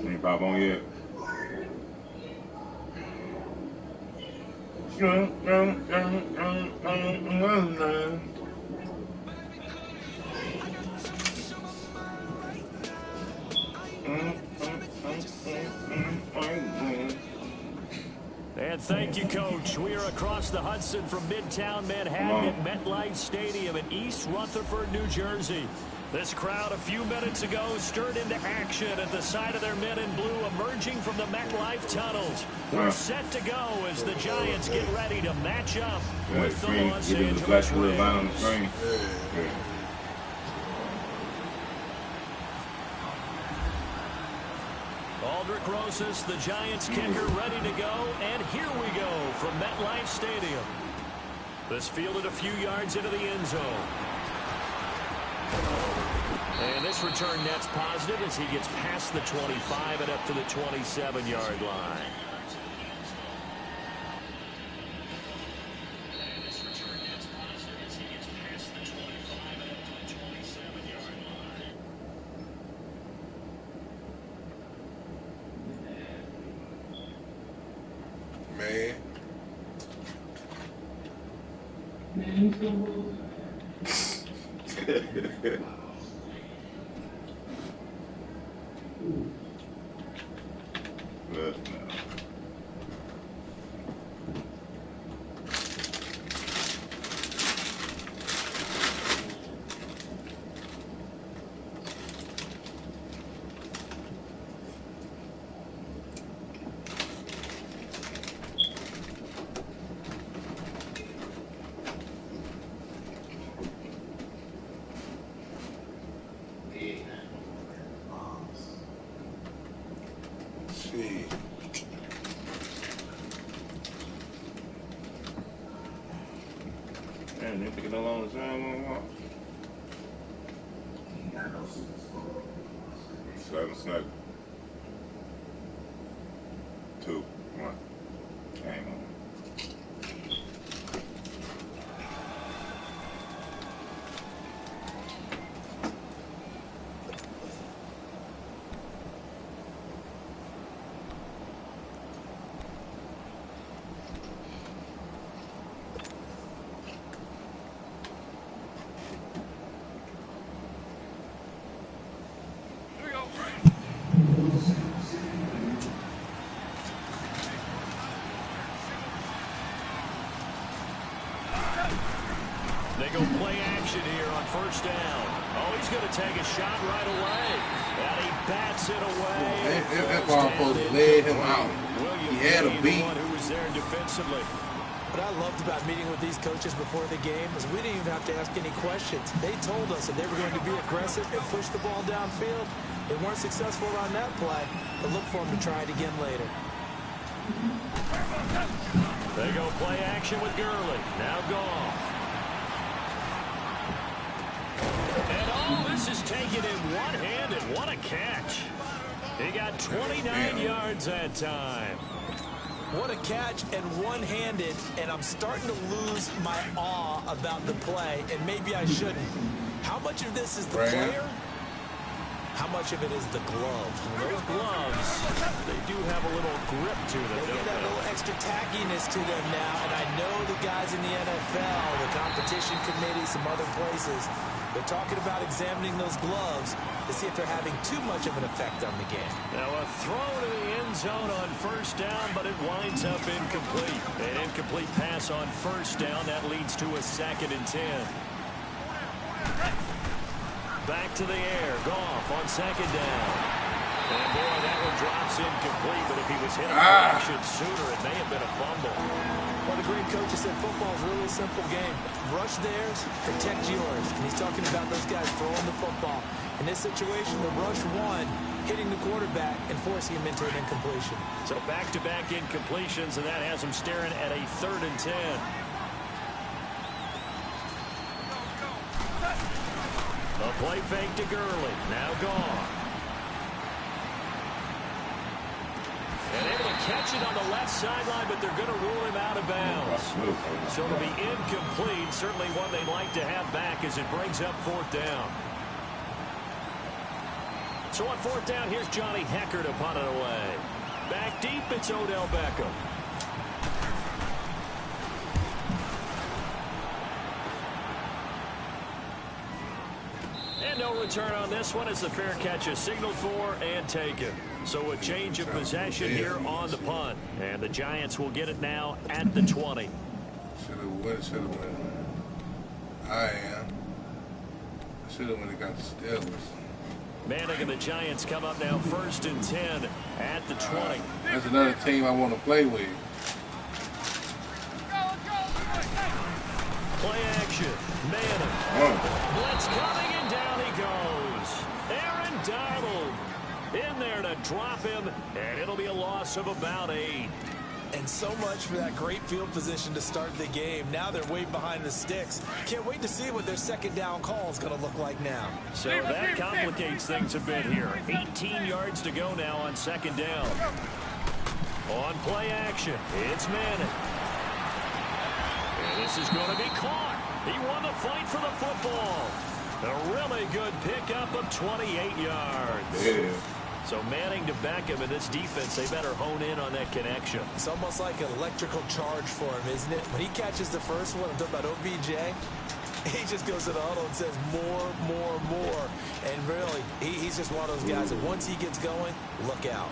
Ain't pop on yet. And thank you, Coach. We are across the Hudson from Midtown Manhattan at MetLife Stadium in East Rutherford, New Jersey. This crowd a few minutes ago stirred into action at the side of their men in blue emerging from the MetLife tunnels. We're set to go as the Giants get ready to match up with the Los Angeles Rams. Aldrich Rosas, the Giants kicker, ready to go. And here we go from MetLife Stadium. This fielded a few yards into the end zone. And this return net's positive as he gets past the 25 and up to the 27-yard line. Man, they taking a long time. 7 snap. 2, 1. Hang on. They go play action here on first down. Oh, he's going to take a shot right away. And he bats it away. That ball supposed to lay him out. He had a beat. Who was there defensively. What I loved about meeting with these coaches before the game is we didn't even have to ask any questions. They told us that they were going to be aggressive and push the ball downfield. They weren't successful on that play, but look for them to try it again later. They go play action with Gurley. Now Goff. And oh, this is taken in one-handed. What a catch. He got 29 yards that time. What a catch and one-handed, and I'm starting to lose my awe about the play, and maybe I shouldn't. How much of this is the player? How much of it is the glove? Those gloves, they do have a little grip to them, They get that little extra tackiness to them now, and I know the guys in the NFL, the competition committee, some other places, they're talking about examining those gloves to see if they're having too much of an effect on the game. Now a throw to the end zone on first down, but it winds up incomplete. An incomplete pass on first down. That leads to a 2nd and 10. Back to the air. Goff on 2nd down. And boy, that one drops incomplete, but if he was hit action sooner, it may have been a fumble. Well, the great coach said football is really a simple game. Rush theirs, protect yours. And he's talking about those guys throwing the football. In this situation, the rush one, hitting the quarterback and forcing him into an incompletion. So back-to-back incompletions, and that has him staring at a 3rd and 10. A play fake to Gurley. Now Goff. And able to catch it on the left sideline, but they're going to rule him out of bounds. So it'll be incomplete. Certainly one they'd like to have back as it brings up 4th down. So on fourth down, here's Johnny Hecker to punt it away. Back deep, it's Odell Beckham. And no return on this one as the fair catch is signaled for and taken. So a change of possession here on the punt. And the Giants will get it now at the 20. Should have went. I should have went and got the Steelers. Manning and the Giants come up now 1st and 10 at the 20. That's another team I want to play with. Play action. Manning. Blitz coming and down he goes. Aaron Donald in there to drop him, and it'll be a loss of about 8. And so much for that great field position to start the game. Now they're way behind the sticks. Can't wait to see what their second down call is going to look like now. So that complicates things a bit here. 18 yards to go now on second down. On play action, it's Manning. And this is going to be caught. He won the fight for the football. A really good pickup of 28 yards. Yeah. So Manning to Beckham in this defense, they better hone in on that connection. It's almost like an electrical charge for him, isn't it? When he catches the first one, I'm talking about OBJ, he just goes to the huddle and says more, more, more. And really, he's just one of those guys that once he gets going, look out.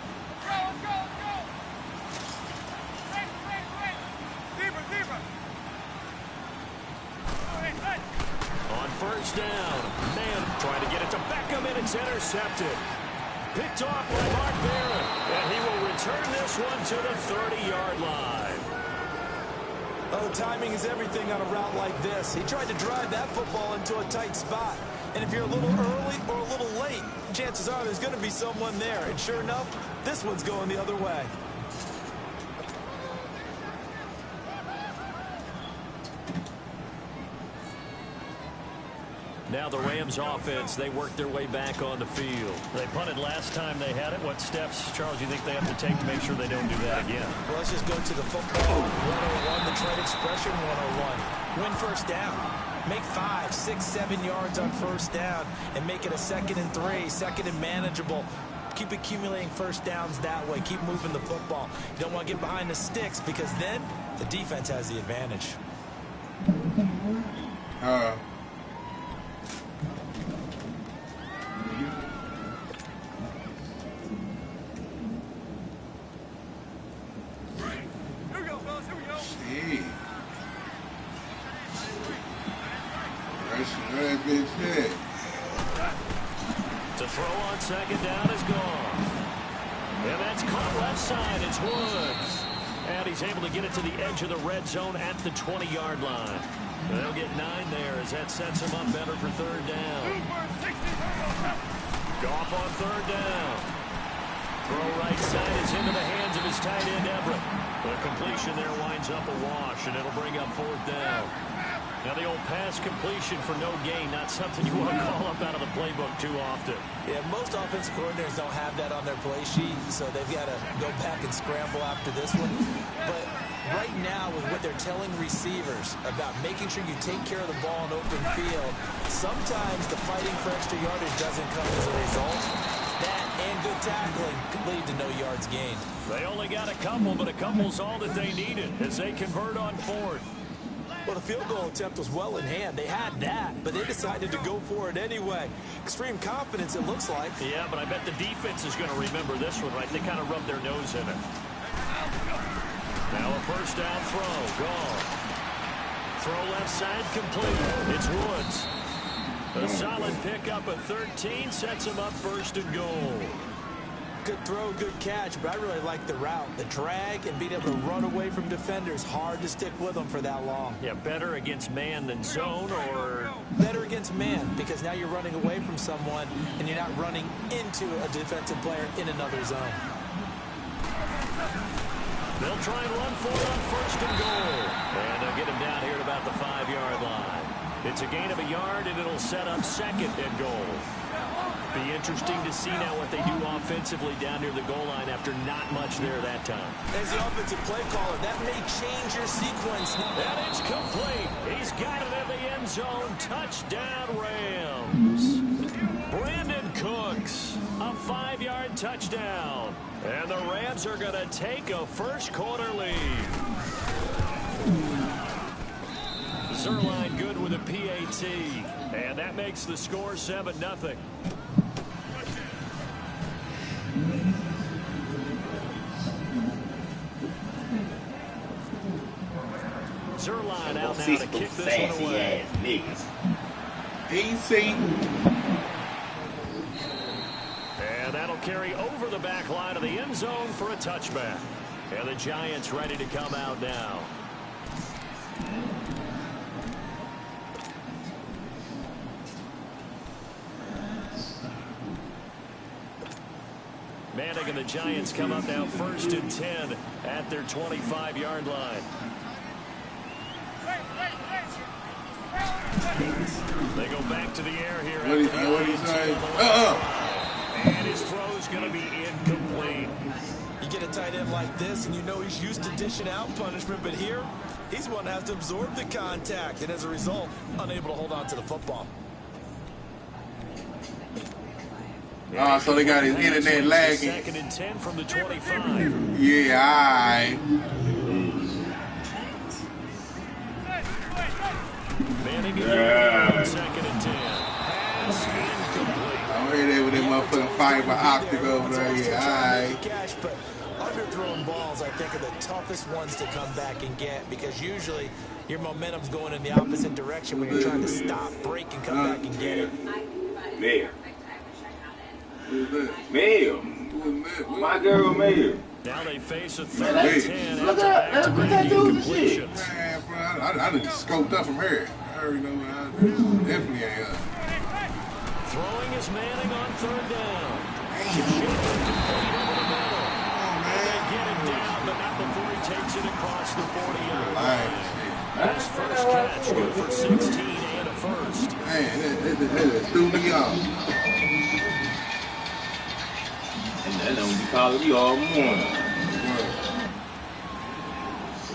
On first down, Manning trying to get it to Beckham, and it's intercepted. Picked off by Mark Barron, and he will return this one to the 30-yard line. Oh, timing is everything on a route like this. He tried to drive that football into a tight spot. And if you're a little early or a little late, chances are there's going to be someone there. And sure enough, this one's going the other way. Now the Rams offense, they worked their way back on the field. They punted last time they had it. What steps, Charles, you think they have to take to make sure they don't do that again? Well, let's just go to the football 101, the trade expression 101. Win first down. Make 5, 6, 7 yards on first down and make it a 2nd and 3, 2nd and manageable. Keep accumulating first downs that way. Keep moving the football. You don't want to get behind the sticks because then the defense has the advantage. To throw on second down is gone. And that's caught left side. It's Woods. And he's able to get it to the edge of the red zone at the 20-yard line. And they'll get 9 there as that sets him up better for third down. Goff on third down. Throw right side is into the hands of his tight end, Everett. The completion there winds up a wash, and it'll bring up fourth down. Now the old pass completion for no gain, not something you want to call up out of the playbook too often. Yeah, most offensive coordinators don't have that on their play sheet, so they've got to go back and scramble after this one. But right now, with what they're telling receivers about making sure you take care of the ball in open field, sometimes the fighting for extra yardage doesn't come as a result. That and good tackling could lead to no yards gained. They only got a couple, but a couple's all that they needed as they convert on fourth. Well, the field goal attempt was well in hand. They had that, but they decided to go for it anyway. Extreme confidence, it looks like. Yeah, but I bet the defense is going to remember this one, right? They kind of rubbed their nose in it. Now a first down throw. Gone. Throw left side complete. It's Woods. A solid pickup at 13 sets him up first and goal. Good throw, good catch, but I really like the route. The drag and being able to run away from defenders. Hard to stick with them for that long. Yeah, better against man than zone, or? Better against man, because now you're running away from someone and you're not running into a defensive player in another zone. They'll try and run for it on first and goal. And they'll get him down here at about the 5-yard line. It's a gain of a yard, and it'll set up second and goal. Be interesting to see now what they do offensively down near the goal line after not much there that time. As the offensive play caller, that may change your sequence. And it's complete. He's got it in the end zone. Touchdown, Rams. Brandon Cooks, a 5-yard touchdown. And the Rams are going to take a first-quarter lead. Zerline good with a PAT. And that makes the score 7-0. Zerline out now to kick this one away. Easy. And that'll carry over the back line of the end zone for a touchback. And the Giants ready to come out now. Manning and the Giants come up now 1st and 10 at their 25-yard line. They go back to the air here. What do you say? And his throw's going to be incomplete. You get a tight end like this, and you know he's used to dishing out punishment, but here, he's one that has to absorb the contact, and as a result, unable to hold on to the football. So they got his internet lagging. 2nd and 10 from the 25. Yeah, alright. Manning in 2nd and 10. Pass incomplete. I'm right there with that motherfucking fiber optic over there. Yeah, alright. Catch, but underthrown balls, I think, are the toughest ones to come back and get because usually your momentum's going in the opposite direction when you're trying to stop, break, and come back and get it. Mayor. Mayor. My girl, Mayor. Now they face a 3rd and 10 Look after at back-to-back that dude. incompletions. Man, bro, I done scoped up from here. I already know I definitely ain't up. Throwing is Manning on 3rd down. They get him down, but not before he takes it across the 40-yard line. His first catch, good for 16 and a first. Man, that threw me off. And then we calling me all morning.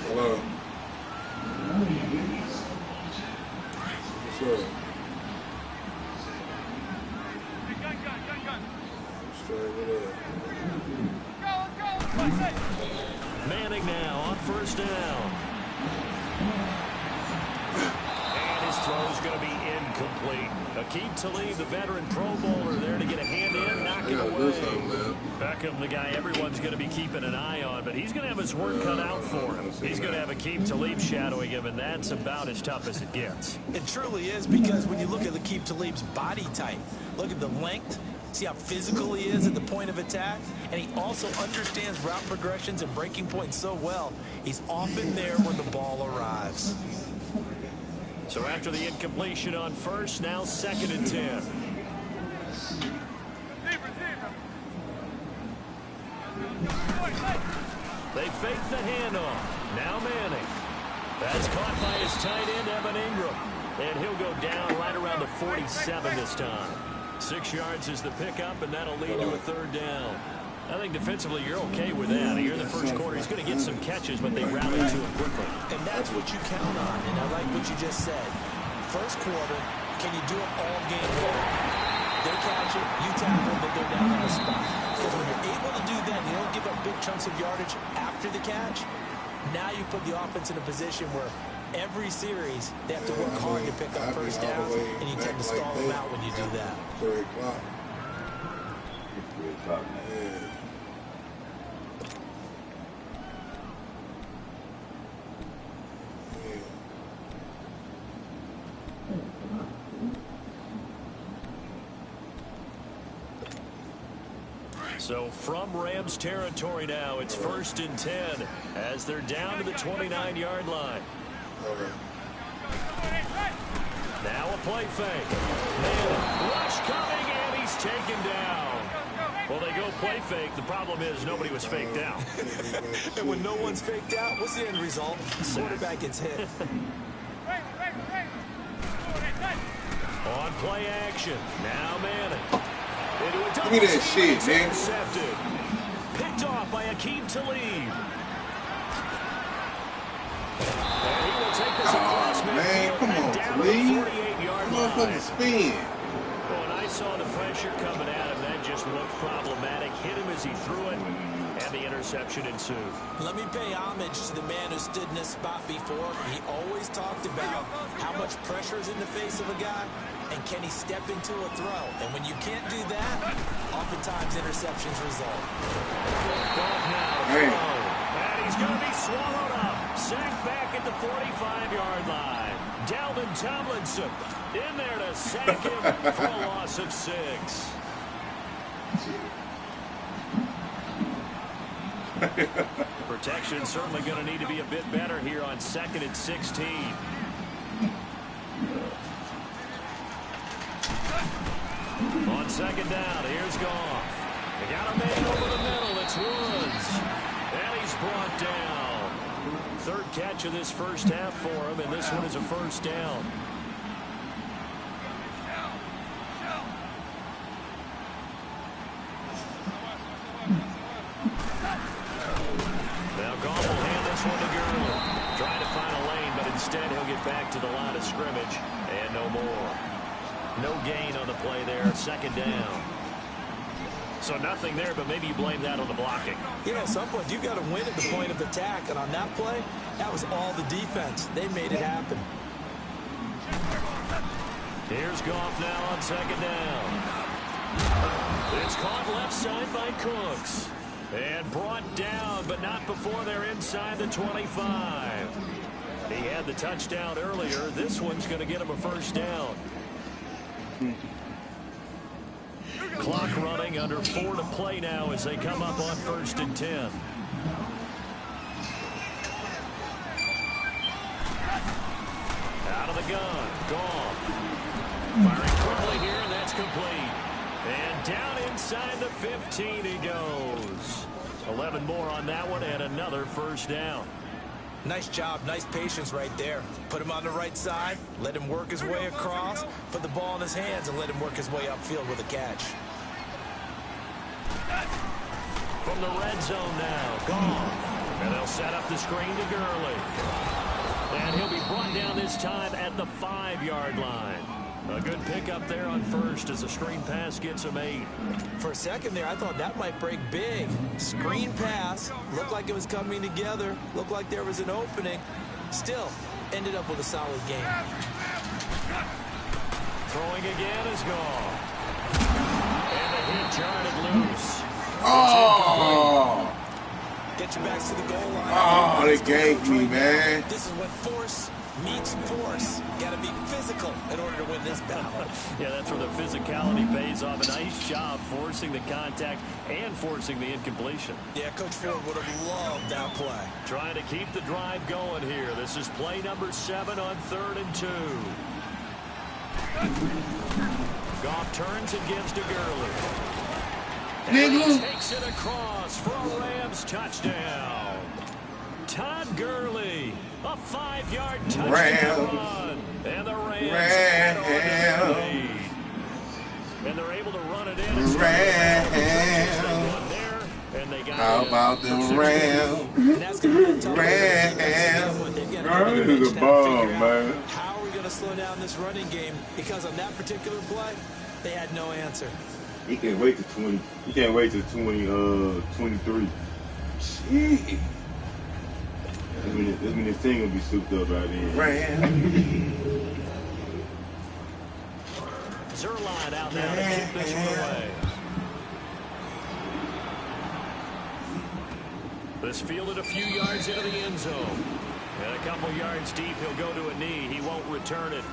Hello. What's up? Manning now on 1st down. And his throw's going to be incomplete. Akeem Talib, the veteran Pro Bowler, there to get a hand in, knock it away. Beckham, the guy everyone's going to be keeping an eye on, but he's going to have his work cut out for him. He's going to have Akeem Talib shadowing him, and that's about as tough as it gets. It truly is because when you look at Akeem Talib's body type, look at the length, see how physical he is at the point of attack, and he also understands route progressions and breaking points so well. He's often there when the ball arrives. So after the incompletion on 1st, now 2nd and 10. They fake the handoff. Now Manning. That's caught by his tight end, Evan Ingram. And he'll go down right around the 47 this time. 6 yards is the pickup, and that'll lead to a 3rd down. I think defensively you're okay with that. Here in the first quarter, he's going to get some catches, but they rally to him quickly. And that's what you count on, and I like what you just said. First quarter, can you do it all game long? They catch it, you tackle, they go down on the spot. Because when you're able to do that, you don't give up big chunks of yardage after the catch. Now you put the offense in a position where every series they have to work hard to pick up first downs, and you tend to stall them out when you do that. 3 o'clock. 3 o'clock, man. Yeah. So from Rams territory now, it's 1st and 10 as they're down to the 29-yard line. Now a play fake. And rush coming, and he's taken down. Well, they go play fake. The problem is nobody was faked out. And when no one's faked out, what's the end result? The quarterback gets hit. On play action. Now Manning. Into a double. Look at that shit, man. Intercepted. Picked off by Akeem Talib. And he will take this across midfield. Man, come on, Talib. Come Motherfucking spin. Well, nice saw the pressure coming at him. That just looked problematic. Hit him as he threw it, and the interception ensued. Let me pay homage to the man who stood in this spot before. He always talked about how much pressure is in the face of a guy, and can he step into a throw. And when you can't do that, oftentimes interceptions result. Goff now to throw. And he's going to be swallowed up. Sacked back at the 45-yard line. Dalvin Tomlinson in there to sack him for a loss of 6. Protection certainly going to need to be a bit better here on 2nd and 16. On 2nd down, here's Goff. They got a man over the middle. It's Woods. And he's brought down. 3rd catch of this first half for him, and this one is a first down. Now Goff will hand this one to Gurley. Trying to find a lane, but instead he'll get back to the line of scrimmage. And no more. No gain on the play there. 2nd down. So nothing there, but maybe you blame that on the blocking. You know, at some point, you've got to win at the point of attack. And on that play, that was all the defense. They made it happen. Here's Goff now on 2nd down. It's caught left side by Cooks. And brought down, but not before they're inside the 25. He had the touchdown earlier. This one's going to get him a first down. Clock running, under 4 to play now as they come up on 1st and 10. Out of the gun, Goff. Firing quickly here, and that's complete. And down inside the 15 he goes. 11 more on that one, and another first down. Nice job, nice patience right there. Put him on the right side, let him work his way across, put the ball in his hands, and let him work his way upfield with a catch. From the red zone now, Goff. And they'll set up the screen to Gurley. And he'll be brought down this time at the 5-yard line. A good pickup there on 1st as the screen pass gets him 8. For a second there, I thought that might break big. Screen pass, looked like it was coming together, looked like there was an opening. Still, ended up with a solid game. Throwing again is Goff. And the hit jarred loose. Oh! Get your backs to the goal line. Oh, they ganked me, man. This is what force meets force. Got to be physical in order to win this battle. Yeah, that's where the physicality pays off. A nice job forcing the contact and forcing the incompletion. Yeah, Coach Ford would have loved that play. Trying to keep the drive going here. This is play number 7 on 3rd and 2. Goff turns and gives to Gurley. And he takes it across for a Rams touchdown. Todd Gurley, a 5-yard touchdown run. And the Rams add on to the lead. And they're able to run it in. And they got how about the Rams? And that's going to be a tough This is a bomb, man. How are we going to slow down this running game? Because on that particular play, they had no answer. He can't wait to 20. He can't wait to 23. Shit. That's when his team will be souped up right there. Zerline out now to kick this one away. This fielded a few yards into the end zone. And a couple yards deep, he'll go to a knee. He won't return it.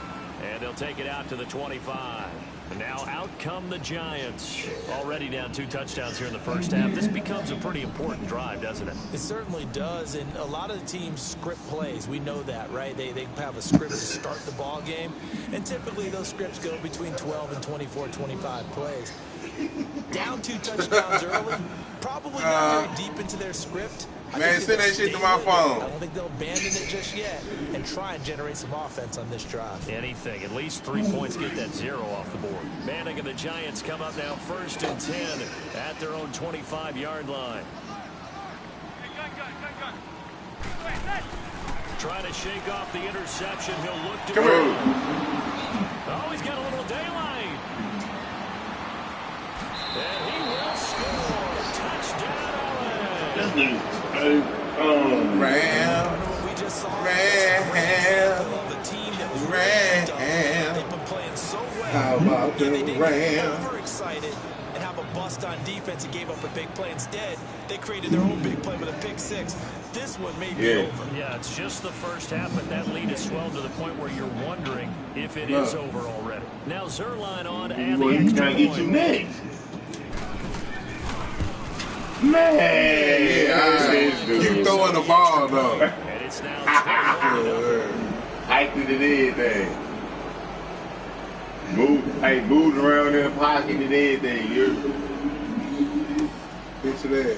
And they'll take it out to the 25. And now out come the Giants. Already down 2 touchdowns here in the first half. This becomes a pretty important drive, doesn't it? It certainly does. And a lot of the teams script plays. We know that, right? They have a script to start the ball game. And typically those scripts go between 12 and 24, 25 plays. Down 2 touchdowns early. Probably not very deep into their script. Man, send that shit to my phone. I don't think they'll abandon it just yet and try and generate some offense on this drive. Anything. At least 3 points, get that 0 off the board. Manning and the Giants come up now 1st and 10 at their own 25-yard line. Trying to shake off the interception. He'll look to Come on. Oh, he's got a little daylight. And he will score. Touchdown, LA. This nigga's Ram. We just saw Ram. the team that was Ram. they've been playing so well. How about They didn't get Ram? overexcited and have a bust on defense and gave up a big play. Instead, they created their own big play with a pick six. This one may be over. Yeah, it's just the first half, but that lead has swelled to the point where you're wondering if it is over already. Now Zerline on and Well, the he's extra trying to get point. you next. Man, Keep throwing the ball though. And it's now 20. Hiked it and everything. Moved around in the pocket and everything. You're Picture that.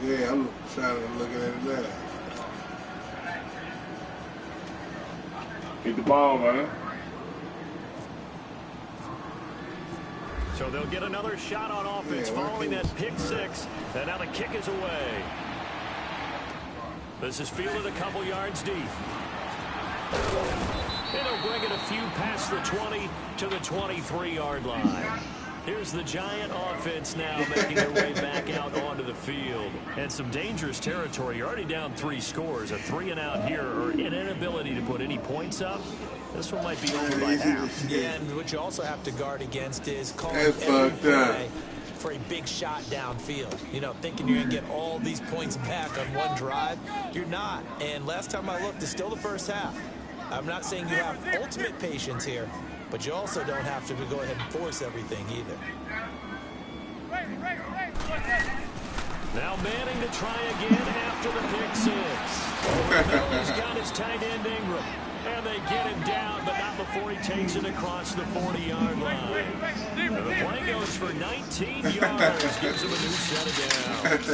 Yeah, I'm trying to look at it now. Get the ball, man. So they'll get another shot on offense following that pick six. And now the kick is away. This is fielded a couple yards deep. And they'll bring it a few past the 20 to the 23-yard line. Here's the Giant offense now making their way back out onto the field. And some dangerous territory. You're already down 3 scores. A 3-and-out here or an inability to put any points up. This one might be over by half. Yeah, and what you also have to guard against is calling That's every fucked up. play for a big shot downfield. You know, thinking you're going to get all these points back on one drive. You're not. And last time I looked, it's still the first half. I'm not saying you have ultimate patience here, but you also don't have to go ahead and force everything either. Now Manning to try again after the pick six. He's got his tight end Ingram. And they get him down, but not before he takes it across the 40-yard line. And the play goes for 19 yards. Gives him a new set of downs.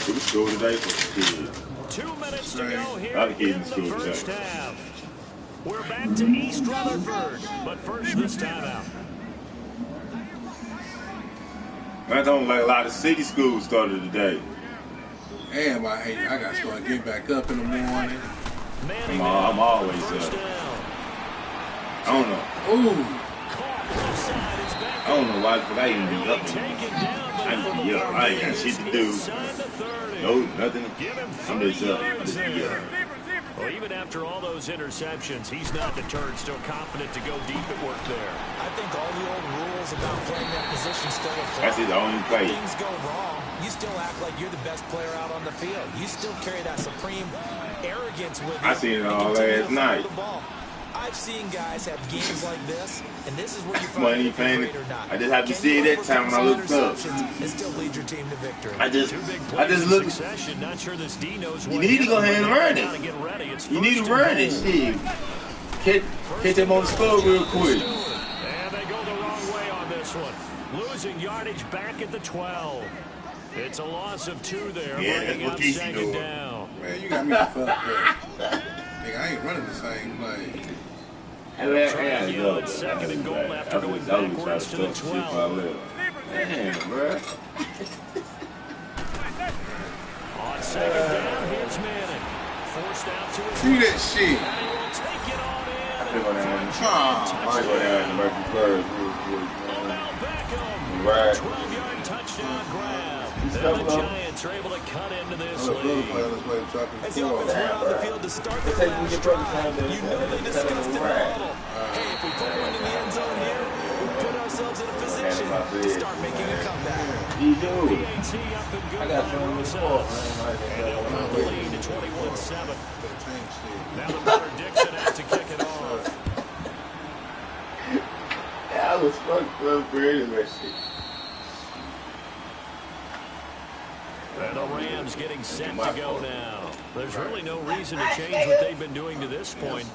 It was school today for the kids. 2 minutes to go here I'll get in in the school first today. half. We're back to East Rutherford, but first this timeout. I don't like a lot of city schools started today. Damn, I got to start getting back up in the morning. Manning I'm always first up. down. I don't know. Ooh. Caught left side is back. I don't know why, but I even be He'll up. take it down, but I not can be up. I ain't got shit to do. inside the 30. No, nothing. Give him I'm 30 just up. yards Just be there. up. Well, even after all those interceptions, he's not deterred, still confident to go deep at work there. I think all the old rules about playing that position still apply. That's his only play. If things go wrong, you still act like you're the best player out on the field. You still carry that supreme arrogance with you. I seen it and all continue to last follow night. the ball. I've seen guys have games like this, and this is where you find Money out if you're paying. great or not. I just have to Can see you it that time when I overcome looked some up. interceptions and still lead your team to victory? I just In look. succession, not sure this D knows You what need to hit go him, ahead and but run they gotta it. get ready. It's You need to first run and it, goal. shit. Catch him on the score real quick. And they go the wrong way on this one. Losing yardage back at the 12. It's a loss of 2 there, Yeah, bringing that's up what Casey 2nd doing. down. Man, you got me fucked up. Nigga, I ain't running the same play. Try again on 2nd and goal after going backwards to the 12. Damn, bro. On 2nd down, here's Manning. Forced out to his Do left. that shit. And he will take it on in. I go down. Oh, I go down to Murphy first real quick, Odell man. Beckham. Right. 12-yard touchdown grab. And Step the up. Giants are able to cut into this I'm a little lead. player on this way dropping As the offense went on the field to start their last drive, you know they discussed in the huddle. Hey, if we put one in the end zone here, we put ourselves in a position to start making a comeback. You do. PAT up and good by Rosales. And they'll cut the lead to 21-7. Now the batter Dixon has to kick it off. Yeah, I was fucked up for anyway, shit. And the Rams getting set to go now. There's really no reason to change what they've been doing to this point.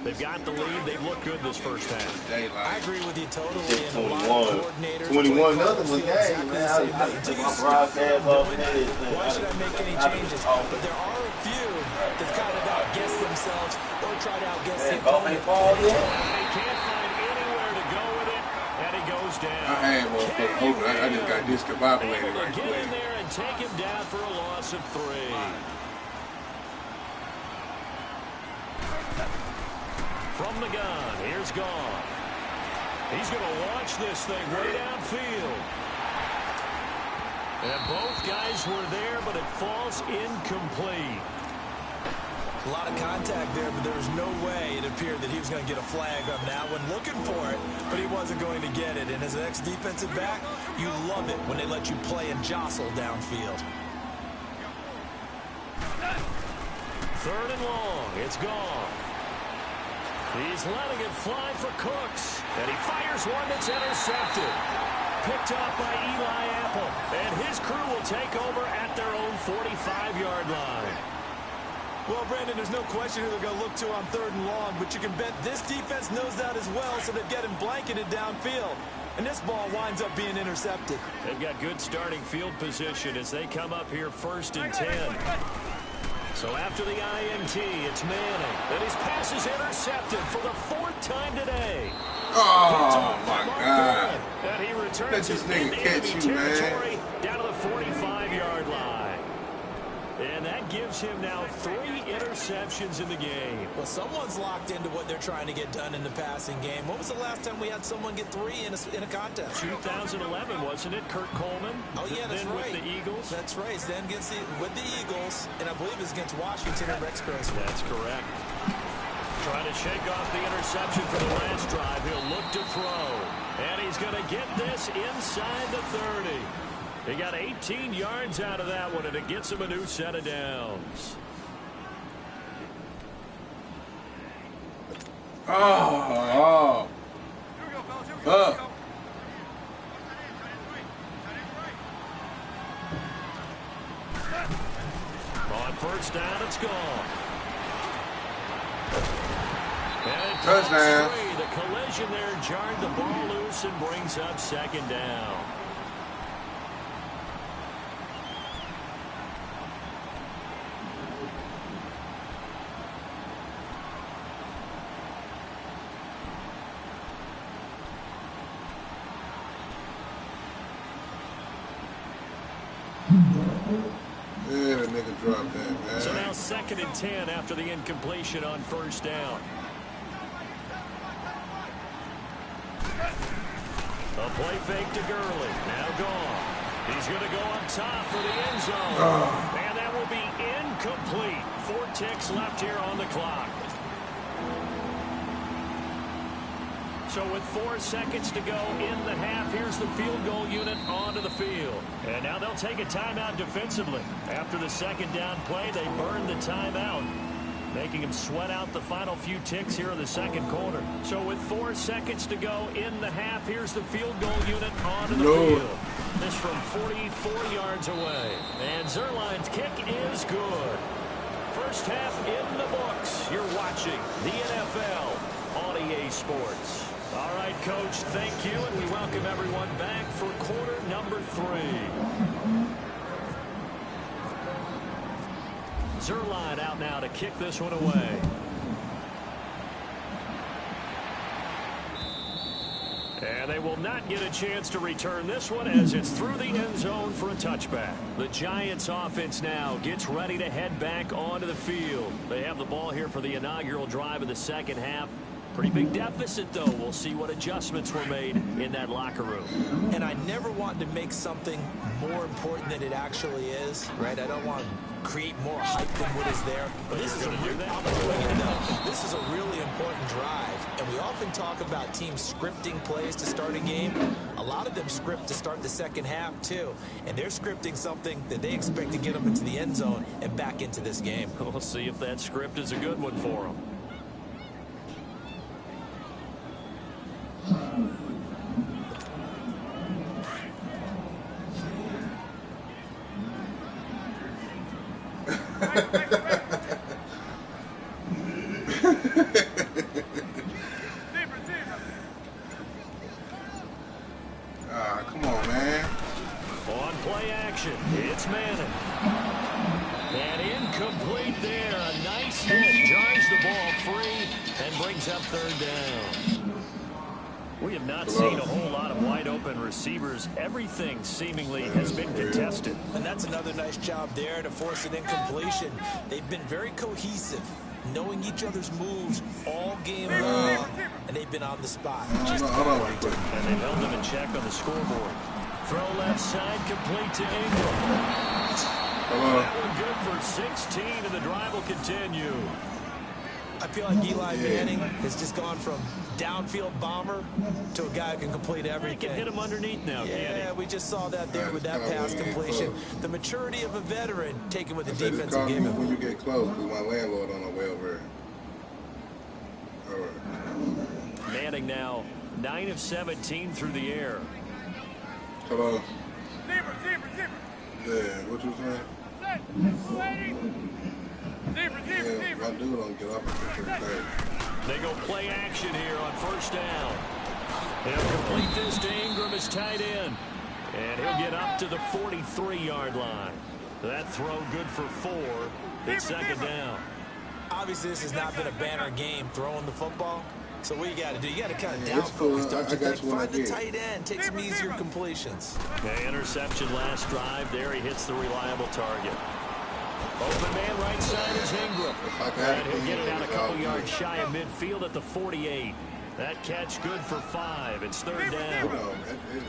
They've got the lead. They've looked good this first half. I agree with you totally. It's And a lot of 21. coordinators, 21 play nothing was callers feel game, exactly man. the I same way. took Until my you see broadcast them off doing and it, everything. why should I make any changes? But there are a few that kind of outguess themselves or try to outguess the opponent. He can't find anywhere to go with it, and he goes down. I had one for over. I just got discombobulated Able to right get in quick. there and take him down for a loss of 3. from the gun. Here's Goff. He's going to launch this thing way downfield. And both guys were there, but it falls incomplete. A lot of contact there, but there was no way it appeared that he was going to get a flag on that one. Looking for it, but he wasn't going to get it. And as an ex-defensive back, you love it when they let you play and jostle downfield. 3rd and long. It's gone. He's letting it fly for Cooks. And he fires one that's intercepted. Picked off by Eli Apple. And his crew will take over at their own 45-yard line. Well, Brandon, there's no question who they're going to look to on 3rd and long, but you can bet this defense knows that as well, so they're getting blanketed downfield. And this ball winds up being intercepted. They've got good starting field position as they come up here 1st and 10. So after the INT, it's Manning. And his pass is intercepted for the 4th time today. Oh, my God. And he returns Let this nigga catch you, territory down to the 45-yard line. And that gives him now 3 interceptions in the game. Well, someone's locked into what they're trying to get done in the passing game. When was the last time we had someone get 3 in a contest? 2011, wasn't it? Kurt Coleman? Oh, yeah, that's then right. With the Eagles? That's right. Then with the Eagles, and I believe it's against Washington and Rex Grossman. That's correct. Trying to shake off the interception for the last drive. He'll look to throw. And he's going to get this inside the 30. He got 18 yards out of that one, and it gets him a new set of downs. Oh. On 1st down, it's gone. And touchdown. The collision there jarred the ball loose and brings up 2nd down. Yeah, the nigga dropped that, man. So now 2nd and 10 after the incompletion on 1st down. A play fake to Gurley. Now gone. He's going to go up top for the end zone. And that will be incomplete. 4 ticks left here on the clock. So with 4 seconds to go in the half, here's the field goal unit onto the field. And now they'll take a timeout defensively. After the 2nd down play, they burn the timeout, making him sweat out the final few ticks here in the 2nd quarter. So with 4 seconds to go in the half, here's the field goal unit onto the field. This from 44 yards away. And Zerline's kick is good. First half in the books. You're watching the NFL on EA Sports. All right, Coach, thank you, and we welcome everyone back for quarter number 3. Zerline out now to kick this one away. And they will not get a chance to return this one as it's through the end zone for a touchback. The Giants offense now gets ready to head back onto the field. They have the ball here for the inaugural drive of the 2nd half. Pretty big deficit, though. We'll see what adjustments were made in that locker room. And I never want to make something more important than it actually is, right? I don't want to create more hype than what is there. But this is a this is a really important drive. And we often talk about teams scripting plays to start a game. A lot of them script to start the 2nd half, too. And they're scripting something that they expect to get them into the end zone and back into this game. We'll see if that script is a good one for them. Come on, man. On play action, it's Manning. And incomplete there. A nice hit. Jars the ball free and brings up 3rd down. We have not seen a whole lot of wide open receivers. Everything seemingly has been contested. And that's another nice job there to force an incompletion. They've been very cohesive. knowing each other's moves all game long, and they've been on the spot. Just hold on. and they've held them in check on the scoreboard. Throw left side, complete to Ingram. That one good for 16, and the drive will continue. I feel like Eli Manning has just gone from downfield bomber to a guy who can complete everything. He can hit him underneath now, yeah, we just saw that there with that pass completion. The maturity of a veteran taken with the defense and game. When you get close, because my landlord on the way over. All right. Manning now 9 of 17 through the air. Hello. Yeah, what you saying? Yeah, my dude don't get up at the first. They go play action here on first down. They'll complete this to Ingram as tight end. And he'll get up to the 43-yard line. That throw good for 4. It's second down. Obviously, this has not been a banner game throwing the football. So what you got to do, you got to kind of down focus, don't you think? Find the tight end, take some easier completions. The interception last drive. There he hits the reliable target. Open man right side is Ingram. And he'll get it out a couple yards shy of midfield at the 48. That catch good for 5. It's third down.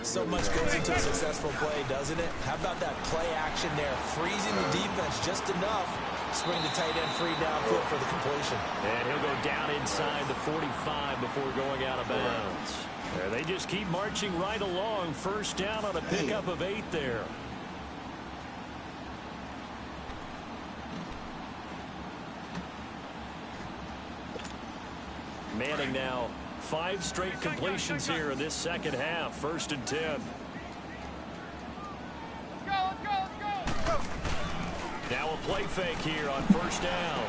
So much goes into a successful play, doesn't it? How about that play action there? Freezing the defense just enough. Swing the tight end free downfield for the completion. And he'll go down inside the 45 before going out of bounds. They just keep marching right along. First down on a pickup of 8 there. Manning now 5 straight completions here in this second half. First and 10. Let's go. Now a play fake here on first down.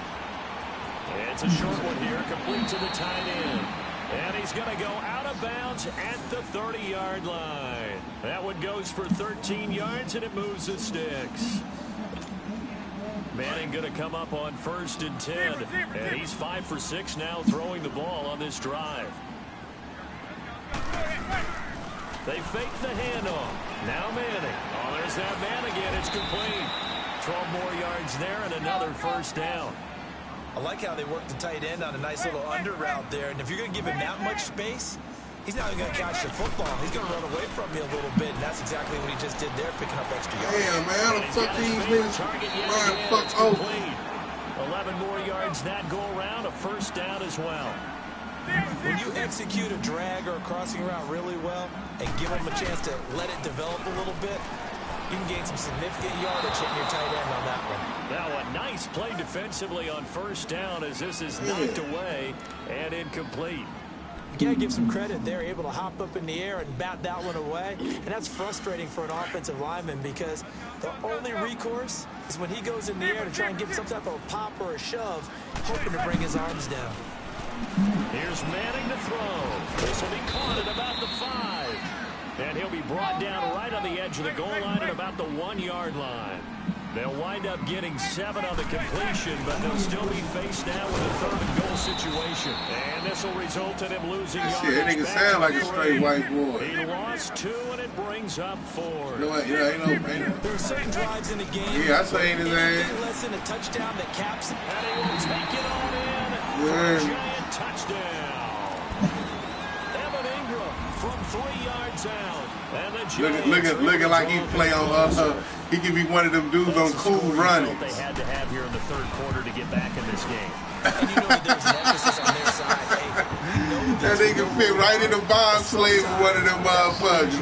It's a short one here, complete to the tight end. And he's going to go out of bounds at the 30-yard line. That one goes for 13 yards, and it moves the sticks. Manning going to come up on first and 10. And he's 5 for 6 now throwing the ball on this drive. They fake the handoff. Now Manning. Oh, there's that man again. It's complete. 12 more yards there and another first down. I like how they work the tight end on a nice little under route there. And if you're going to give him that much space, he's not even going to catch the football. He's going to run away from you a little bit. And that's exactly what he just did there, picking up extra yards. Damn, man, how the fuck these niggas run fuck 11 more yards that go around. A first down as well. When you execute a drag or a crossing route really well and give them a chance to let it develop a little bit, you can gain some significant yardage hitting your tight end on that one. Now a nice play defensively on first down as this is knocked away and incomplete. You got to give some credit. They're able to hop up in the air and bat that one away. And that's frustrating for an offensive lineman because the only recourse is when he goes in the air to try and give some type of a pop or a shove, hoping to bring his arms down. Here's Manning to throw. This will be caught at about the 5. And he'll be brought down right on the edge of the goal line at about the 1-yard line. They'll wind up getting 7 on the completion, but they'll still be faced now with a 3rd and goal situation. And this will result in him losing yardage. Shit, that nigga sound like a straight white boy. He lost 2, and it brings up 4. You know what? There are certain drives in the game. Yeah, I say his ass. Anything less than a touchdown that caps it. And he will take it on in for a giant touchdown. Evan Ingram from 3 yards out. And the looking like he play on he could be one of them dudes on Cool Runnings. They had to have here in the 3rd quarter to get back in this game. And you know that there's an emphasis on their side. Hey, we know that nigga fit right in the bobsleigh for one of them motherfuckers.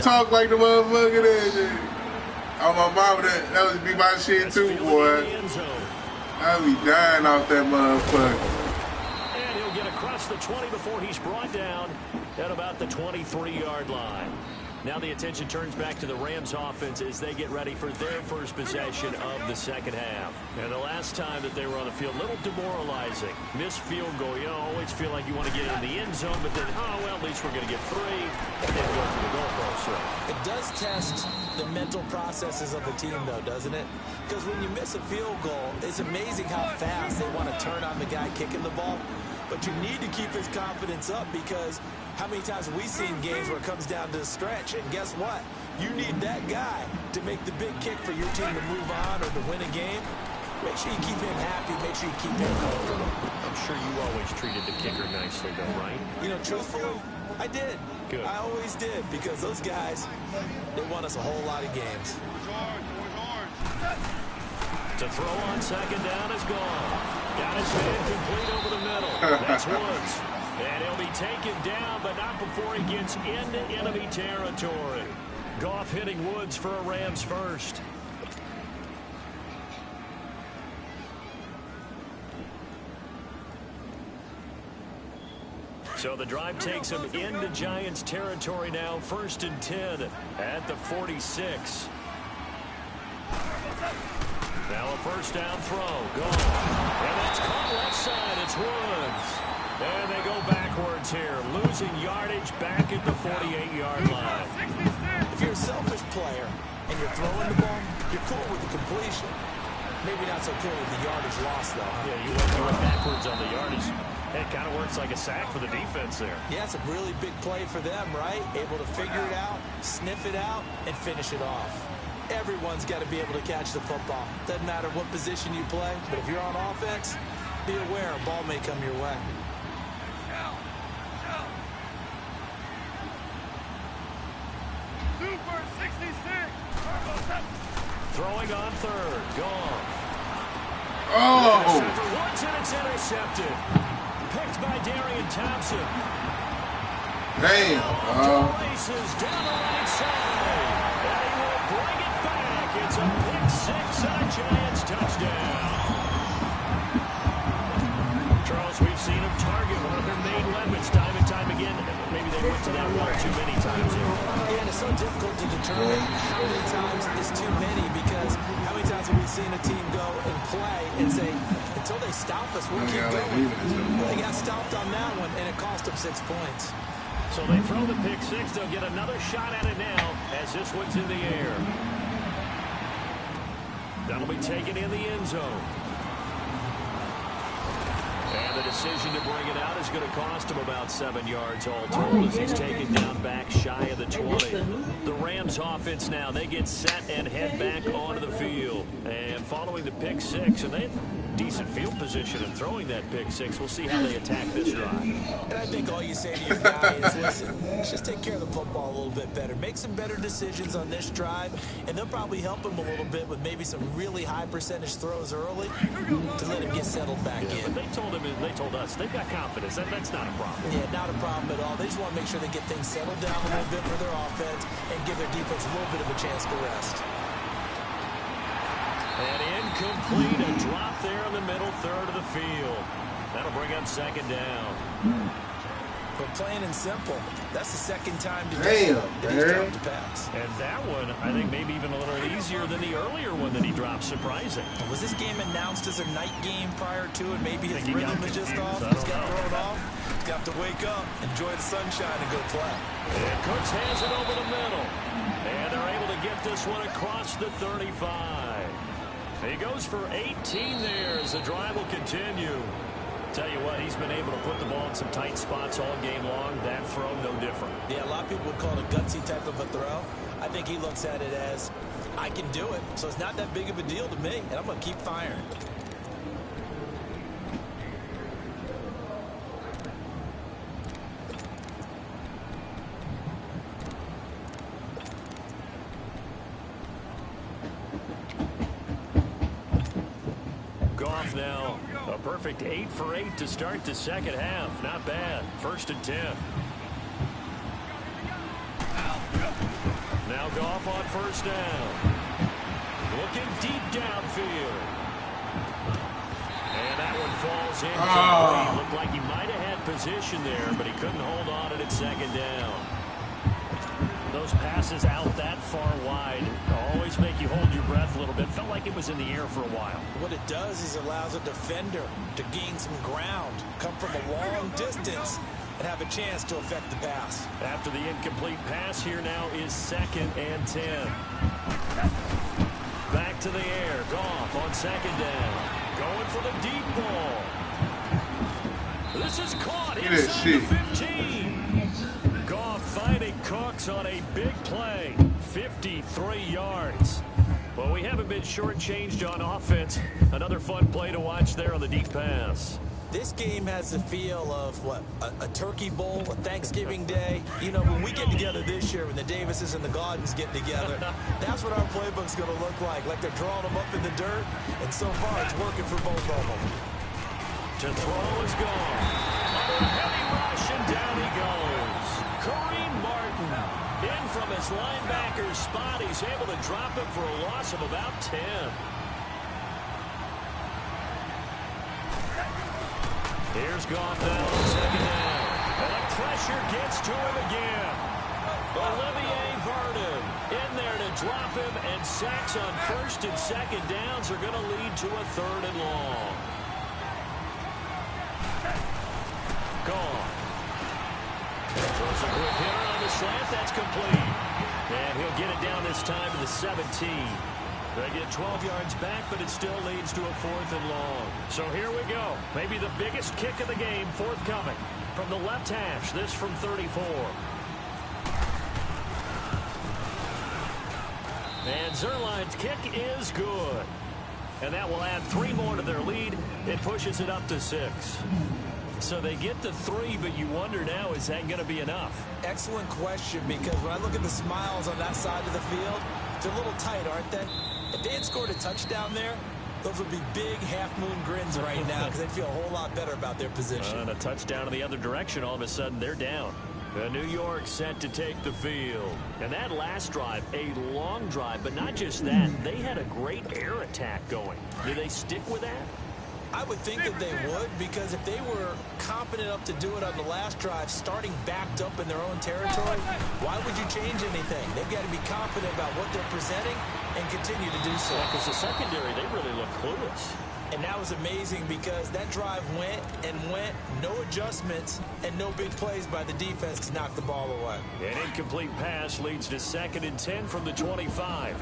Talk like the motherfucker there. Oh, my mama, that would be my shit too, boy. I'll be dying off that motherfucker. And he'll get across the 20 before he's brought down at about the 23-yard line. Now the attention turns back to the Rams offense as they get ready for their first possession of the second half. And the last time that they were on the field, a little demoralizing. Missed field goal. You always feel like you want to get in the end zone, but then, oh, well, at least we're going to get 3. And then go for the goalpost. So it does test the mental processes of the team, though, doesn't it? Because when you miss a field goal, it's amazing how fast they want to turn on the guy kicking the ball. But you need to keep his confidence up because how many times have we seen games where it comes down to the stretch? And guess what? You need that guy to make the big kick for your team to move on or to win a game. Make sure you keep him happy. Make sure you keep him comfortable. I'm sure you always treated the kicker nicely, though, right? You know, truthfully, I did. Good. I always did, because those guys, they won us a whole lot of games. To throw on second down is gone. Got his man complete over the middle. That's Woods. And he'll be taken down, but not before he gets into enemy territory. Goff hitting Woods for a Rams first. So the drive takes him into Giants territory now. 1st and 10 at the 46. Now a first down throw. Gone. And that's caught left side. It's Woods. And they go backwards here. Losing yardage back at the 48-yard line. If you're a selfish player and you're throwing the ball, you're cool with the completion. Maybe not so cool with the yardage loss, though. Yeah, you went backwards on the yardage. It kind of works like a sack for the defense there. Yeah, it's a really big play for them, right? Able to figure it out, sniff it out, and finish it off. Everyone's got to be able to catch the football. Doesn't matter what position you play, but if you're on offense, be aware a ball may come your way. Super 66. Throwing on third. Gone. Oh! Woods, and it's intercepted. Picked by Darian Thompson. Damn. Races down the right side. And he will bring it back. It's a pick six and a Giants touchdown. Charles, we've seen him target one of their main weapons time and time again. Maybe they went to that one too many times. Yeah, and it's so difficult to determine how many times is too many, because how many times have we seen a team go and play and say, until they stop us, we'll keep going. They got stopped on that one, and it cost them 6 points. So they throw the pick six. They'll get another shot at it now as this one's in the air. That'll be taken in the end zone. And the decision to bring it out is going to cost him about 7 yards all told as he's taken down back shy of the 20. The Rams offense now, they get set and head back onto the field. And following the pick six, and they have decent field position in throwing that pick six. We'll see how they attack this drive. And I think all you say to your guy is, listen, just take care of the football a little bit better. Make some better decisions on this drive, and they'll probably help him a little bit with maybe some really high percentage throws early to let him get settled back in. But they told us they've got confidence. That's not a problem. Yeah, not a problem at all. They just want to make sure they get things settled down a little bit for their offense and give their defense a little bit of a chance to rest. And incomplete, a drop there in the middle third of the field. That'll bring up second down. But plain and simple, that's the second time today that he's dropped the pass. And that one, I think, maybe even a little easier than the earlier one that he dropped. Surprising. Was this game announced as a night game prior to it? Maybe his rhythm is just off. I He's don't got know. thrown off. He's got to wake up, enjoy the sunshine, and go play. And Cooks has it over the middle. And they're able to get this one across the 35. He goes for 18 there as the drive will continue. Tell you what, he's been able to put the ball in some tight spots all game long. That throw, no different. Yeah, a lot of people would call it a gutsy type of a throw. I think he looks at it as, I can do it, so it's not that big of a deal to me, and I'm going to keep firing. Goff now, a perfect 8 for 8 to start the second half. Not bad. 1st and 10. Now Goff on first down. Looking deep downfield. And that one falls in. Looked like he might have had position there, but he couldn't hold on at second down. Those passes out that far wide always make you hold your breath a little bit. Felt like it was in the air for a while. What it does is allows a defender to gain some ground, come from a long distance, and have a chance to affect the pass. After the incomplete pass, here now is 2nd and 10. Back to the air. Goff on second down. Going for the deep ball. This is caught inside the 15. Goff finding Cooks on a big play. 53 yards. Well, we haven't been shortchanged on offense. Another fun play to watch there on the deep pass. This game has the feel of, what, a turkey bowl, a Thanksgiving day. You know, when we get together this year, when the Davises and the Gaudens get together, that's what our playbook's going to look like they're drawing them up in the dirt, and so far it's working for both of them. To throw is gone. Under a heavy rush, and down he goes. Kareem Martin in from his linebacker's spot. He's able to drop it for a loss of about 10. Here's Goff now on second down. And the pressure gets to him again. Olivier Vernon in there to drop him, and sacks on first and second downs are going to lead to a 3rd and long. Gone. Throws a quick hitter on the slant. That's complete. And he'll get it down this time to the 17. They get 12 yards back, but it still leads to a 4th and long. So here we go. Maybe the biggest kick of the game forthcoming. From the left hash, this from 34. And Zerline's kick is good. And that will add 3 more to their lead. It pushes it up to 6. So they get the 3, but you wonder now, is that going to be enough? Excellent question, because when I look at the smiles on that side of the field, they're a little tight, aren't they? If they had scored a touchdown there, those would be big half-moon grins right now because they'd feel a whole lot better about their position. And a touchdown in the other direction, all of a sudden they're down. New York set to take the field. And that last drive, a long drive, but not just that. They had a great air attack going. Do they stick with that? I would think that they would, because if they were competent enough to do it on the last drive, starting backed up in their own territory, why would you change anything? They've got to be confident about what they're presenting and continue to do so. Because the secondary, they really look clueless. And that was amazing because that drive went and went, no adjustments, and no big plays by the defense to knock the ball away. An incomplete pass leads to 2nd and 10 from the 25.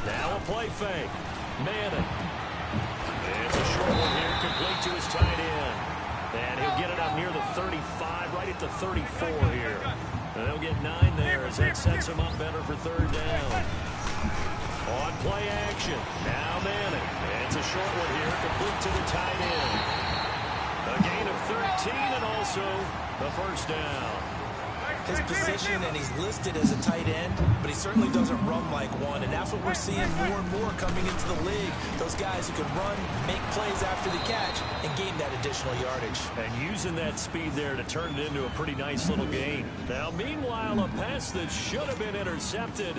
Now a play fake. Manning. It's a short one here, complete to his tight end. And he'll get it up near the 35, right at the 34 here. And they'll get 9 there as that sets him up better for 3rd down. On play action. Now Manning. It's a short one here, complete to the tight end. A gain of 13 and also the 1st down. His position, and he's listed as a tight end, but he certainly doesn't run like one, and that's what we're seeing more and more coming into the league. Those guys who can run, make plays after the catch, and gain that additional yardage. And using that speed there to turn it into a pretty nice little gain. Now, meanwhile, a pass that should have been intercepted,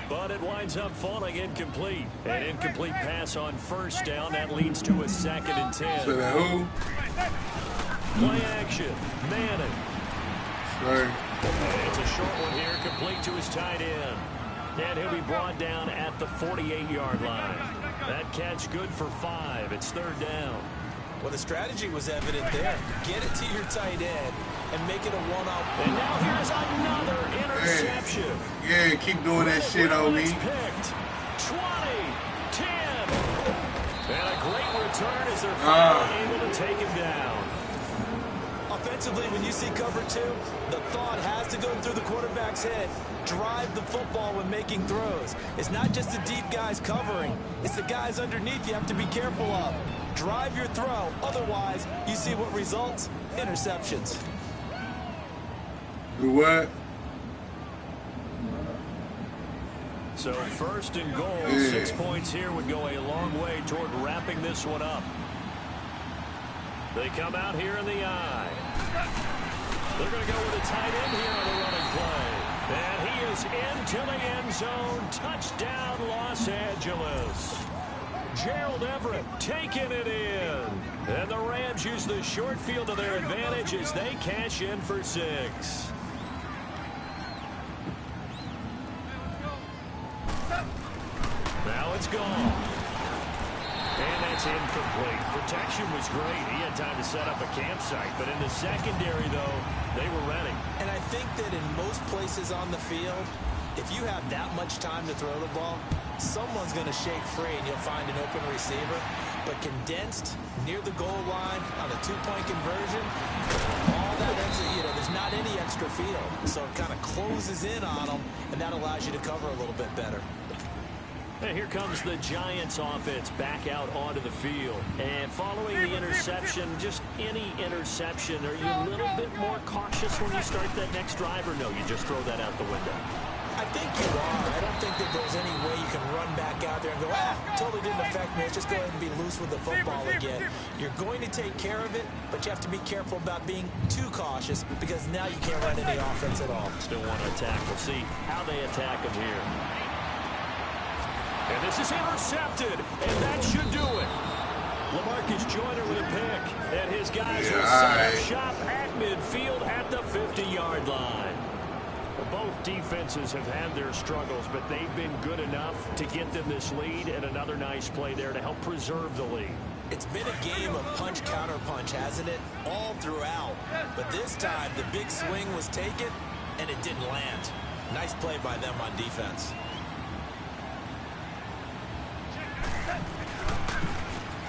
but it winds up falling incomplete. An incomplete pass on 1st down. That leads to a 2nd and 10. So that who? Play action. Manning. Sorry. It's a short one here, complete to his tight end. And he'll be brought down at the 48-yard line. That catch good for 5. It's 3rd down. Well, the strategy was evident there. Get it to your tight end and make it a one-off. And now here's another interception. Yeah, keep doing that shit on me. Picked. 20, 10. And a great return as they're finally able to take him down. Offensively, when you see cover 2, the thought has to go through the quarterback's head. Drive the football when making throws. It's not just the deep guys covering. It's the guys underneath you have to be careful of. Drive your throw. Otherwise, you see what results? Interceptions. Do what? So 1st and goal, 6 points here would go a long way toward wrapping this one up. They come out here in the eye. They're going to go with a tight end here on the running play. And he is into the end zone. Touchdown, Los Angeles. Gerald Everett taking it in. And the Rams use the short field to their advantage as they cash in for 6. Now it's gone. And that's incomplete. Protection was great. He had time to set up a campsite. But in the secondary, though, they were ready. And I think that in most places on the field, if you have that much time to throw the ball, someone's going to shake free and you'll find an open receiver. But condensed near the goal line on a 2-point conversion, all There's not any extra field, so it kind of closes in on them, and that allows you to cover a little bit better. And here comes the Giants offense back out onto the field. And following the interception, just any interception, are you a little bit more cautious when you start that next drive, or no, you just throw that out the window? I think you are. I don't think that there's any way you can run back out there and go, totally didn't affect me. Let's just go ahead and be loose with the football again. You're going to take care of it, but you have to be careful about being too cautious because now you can't run any offense at all. Still want to attack. We'll see how they attack them here. And this is intercepted, and that should do it. LaMarcus Joyner with a pick, and his guys will set up shop at midfield at the 50-yard line. Both defenses have had their struggles, but they've been good enough to get them this lead, and another nice play there to help preserve the lead. It's been a game of punch-counter-punch, hasn't it? All throughout. But this time, the big swing was taken, and it didn't land. Nice play by them on defense.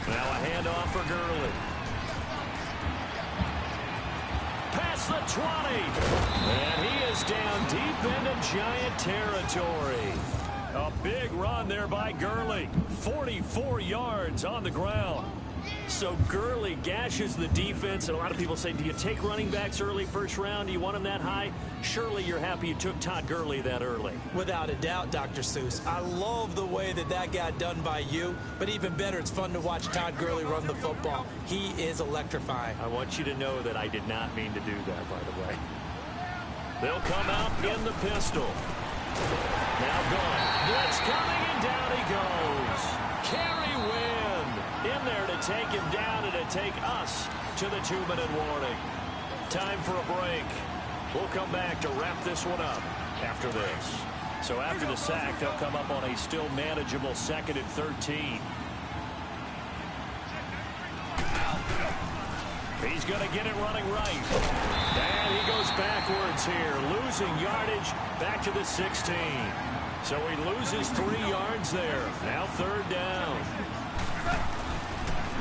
Now a handoff for Gurley. Past the 20. And he is down deep into Giant territory. A big run there by Gurley. 44 yards on the ground. So Gurley gashes the defense, and a lot of people say, do you take running backs early first round? Do you want them that high? Surely you're happy you took Todd Gurley that early. Without a doubt, Dr. Seuss. I love the way that got done by you, but even better, it's fun to watch Todd Gurley run the football. He is electrifying. I want you to know that I did not mean to do that, by the way. They'll come out in the pistol. Now going. Blitz coming, and down he goes. Kerry Wynn in there to take him down and to take us to the 2-minute warning. Time for a break. We'll come back to wrap this one up after this. So after the sack, they'll come up on a still manageable 2nd and 13. He's going to get it running right. And he goes backwards here, losing yardage back to the 16. So he loses 3 yards there. Now 3rd down.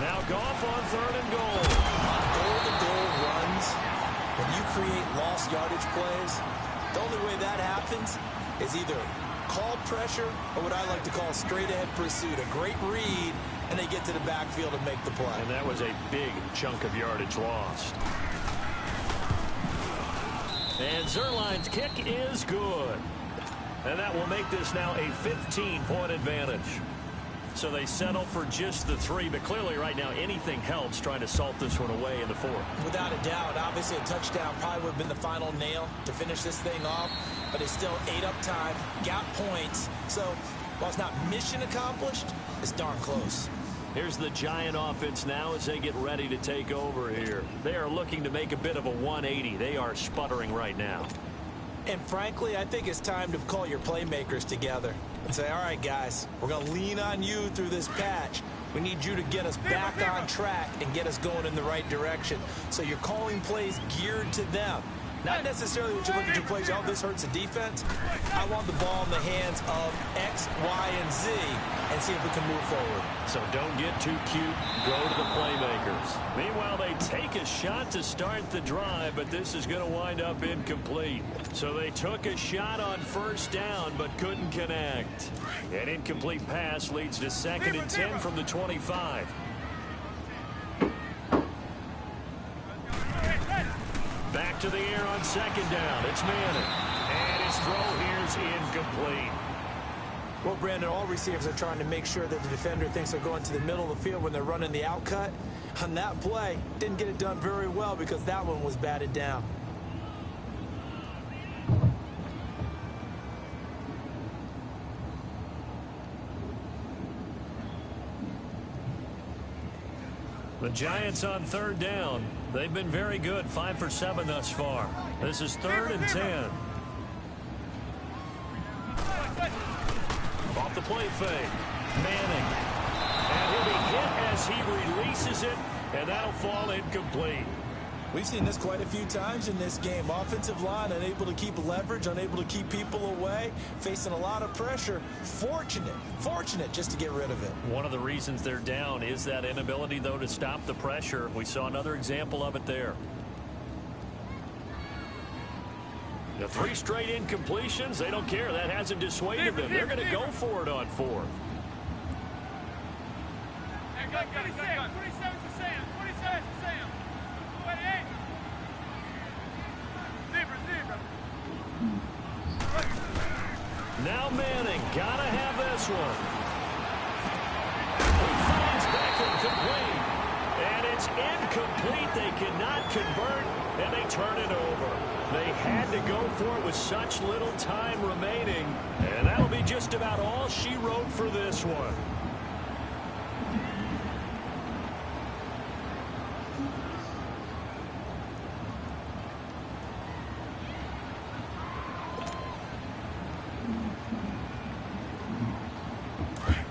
Now Goff on 3rd and goal. Goal-to-goal runs, when you create lost yardage plays, the only way that happens is either call pressure or what I like to call straight-ahead pursuit. A great read, and they get to the backfield and make the play. And that was a big chunk of yardage lost. And Zerline's kick is good. And that will make this now a 15-point advantage. So they settle for just the 3, but clearly right now anything helps trying to salt this one away in the 4th. Without a doubt, obviously a touchdown probably would have been the final nail to finish this thing off, but it's still ate up time, got points, so while it's not mission accomplished, it's darn close. Here's the Giant offense now as they get ready to take over here. They are looking to make a bit of a 180. They are sputtering right now. And frankly, I think it's time to call your playmakers together and say, all right, guys, we're going to lean on you through this patch. We need you to get us back on track and get us going in the right direction. So you're calling plays geared to them. Not necessarily what you look at your plays, oh, this hurts the defense. I want the ball in the hands of X, Y, and Z and see if we can move forward. So don't get too cute. Go to the playmakers. Meanwhile, they take a shot to start the drive, but this is going to wind up incomplete. So they took a shot on 1st down, but couldn't connect. An incomplete pass leads to 2nd and 10 from the 25. Back to the air on 2nd down. It's Manning. And his throw here's incomplete. Well, Brandon, all receivers are trying to make sure that the defender thinks they're going to the middle of the field when they're running the out cut. On that play, didn't get it done very well because that one was batted down. The Giants on 3rd down. They've been very good, 5 for 7 thus far. This is 3rd and 10. Off the play fake. Manning. And he'll be hit as he releases it, and that'll fall incomplete. We've seen this quite a few times in this game. Offensive line unable to keep leverage, unable to keep people away, facing a lot of pressure. Fortunate just to get rid of it. One of the reasons they're down is that inability, though, to stop the pressure. We saw another example of it there. The 3 straight incompletions, they don't care. That hasn't dissuaded them. They're going to go for it on 4th. Hey, go, 27 for Sam. 27 for Sam. 28. Zebra. Now Manning, gotta have this one. He finds Beckham complete. And it's incomplete. They cannot convert, and they turn it over. They had to go for it with such little time remaining, and that'll be just about all she wrote for this one. Hey.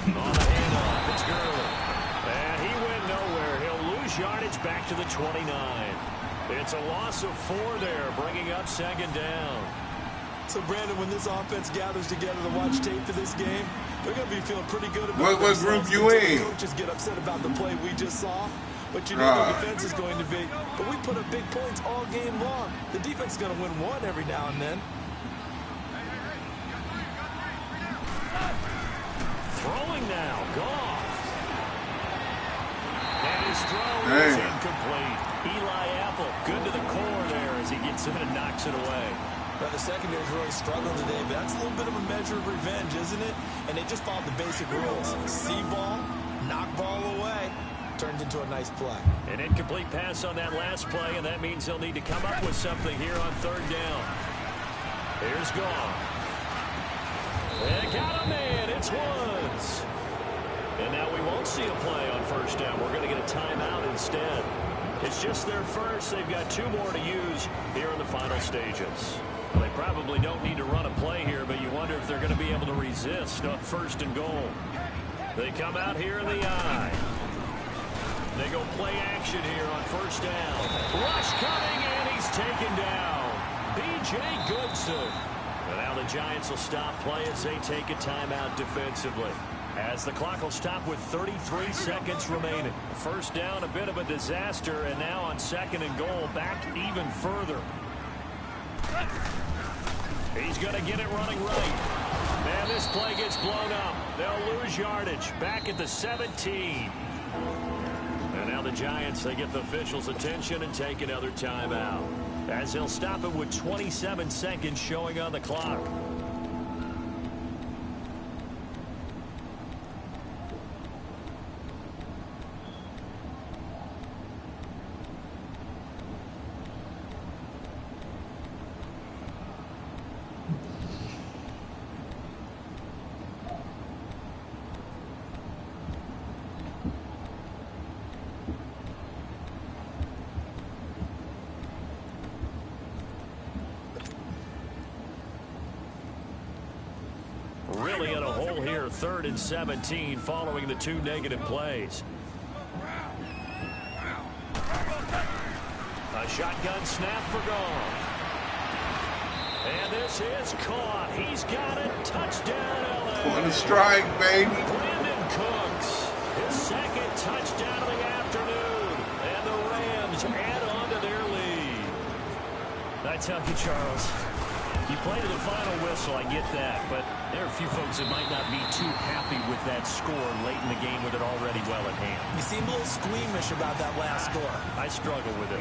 On the handoff, it's Gurley. And he went nowhere. He'll lose yardage back to the 29. It's a loss of 4 there, bringing up 2nd down. So, Brandon, when this offense gathers together to watch tape for this game, they're going to be feeling pretty good about what group you in? Coaches get upset about the play we just saw, but you know the defense is going to be. But we put up big points all game long. The defense is going to win one every now and then. Throwing now, Goff. And his throw is incomplete. Eli Apple, good to the core there as he gets in and knocks it away. Now, the secondary's really struggled today, but that's a little bit of a measure of revenge, isn't it? And they just followed the basic rules. See ball, knock ball away, turned into a nice play. An incomplete pass on that last play, and that means they'll need to come up with something here on 3rd down. Here's Goff. And got a man, it's Woods. And now we won't see a play on 1st down. We're going to get a timeout instead. It's just their first. They've got 2 more to use here in the final stages. Well, they probably don't need to run a play here, but you wonder if they're going to be able to resist on 1st and goal. They come out here in the eye. They go play action here on 1st down. Rush coming, and he's taken down. B.J. Goodson. And now the Giants will stop play as they take a timeout defensively. As the clock will stop with 33 seconds remaining. 1st down, a bit of a disaster, and now on 2nd and goal, back even further. He's going to get it running right. And this play gets blown up. They'll lose yardage. Back at the 17. And now the Giants, they get the officials' attention and take another timeout. As they'll stop it with 27 seconds showing on the clock. Really in a hole here, 3rd and 17 following the 2 negative plays. A shotgun snap for Goff. And this is caught. He's got it. Touchdown, LA. On the strike, baby. Brandon Cooks, his 2nd touchdown of the afternoon. And the Rams add on to their lead. I tell you, Charles, you play to the final whistle, I get that, but there are a few folks that might not be too happy with that score late in the game with it already well at hand. You seem a little squeamish about that last score. I struggle with it.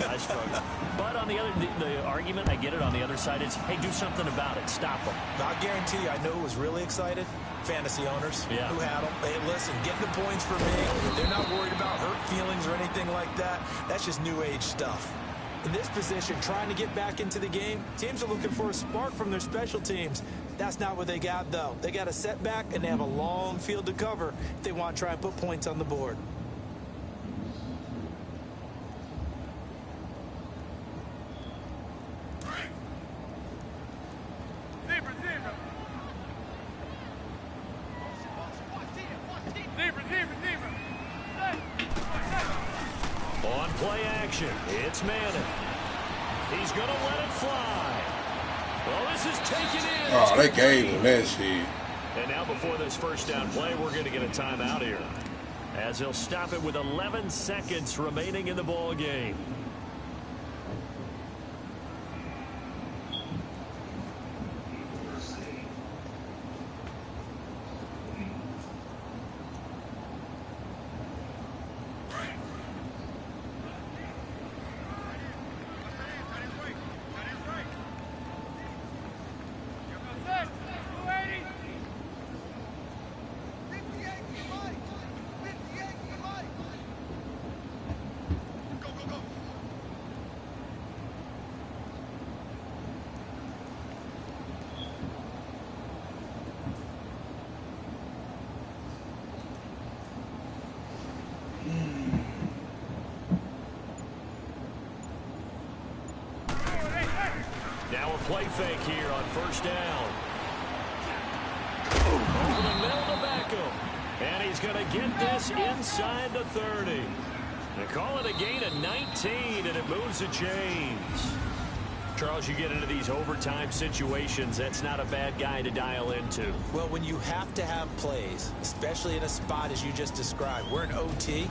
I struggle. But on the other, the argument, I get it, on the other side is, hey, do something about it. Stop them. I guarantee you, I know who was really excited. Fantasy owners who had them. Hey, listen, getting the points for me. They're not worried about hurt feelings or anything like that. That's just new age stuff. In this position, trying to get back into the game, teams are looking for a spark from their special teams. That's not what they got, though. They got a setback, and they have a long field to cover if they want to try and put points on the board. Zebra. On play action, it's Manning. He's going to let it fly. Well, this is taken in. Oh, they gave him that shit. And now before this first down play, we're going to get a timeout here, as he'll stop it with 11 seconds remaining in the ball game. Now a play fake here on first down. Over the middle to Beckham. And he's going to get this inside the 30. They call it a gain of 19, and it moves the chains. Charles, you get into these overtime situations, that's not a bad guy to dial into. Well, when you have to have plays, especially in a spot as you just described, we're in OT,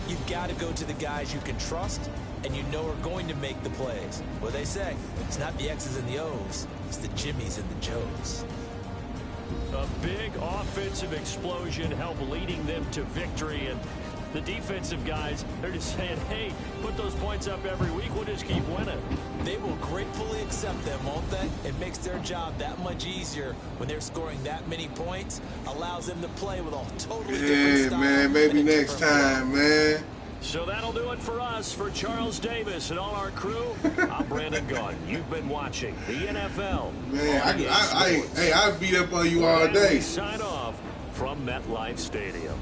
you've got to go to the guys you can trust and you know are going to make the plays. What they say, it's not the X's and the O's, it's the Jimmies and the Joes. A big offensive explosion helped leading them to victory, and the defensive guys, they're just saying, hey, put those points up every week, we'll just keep winning. They will gratefully accept them, won't they? It makes their job that much easier when they're scoring that many points, allows them to play with a totally different style. Yeah, man, maybe next time, man. So that'll do it for us. For Charles Davis and all our crew, I'm Brandon Gaudin. You've been watching the NFL. Man, I beat up on you all day. Sign off from MetLife Stadium.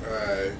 All right.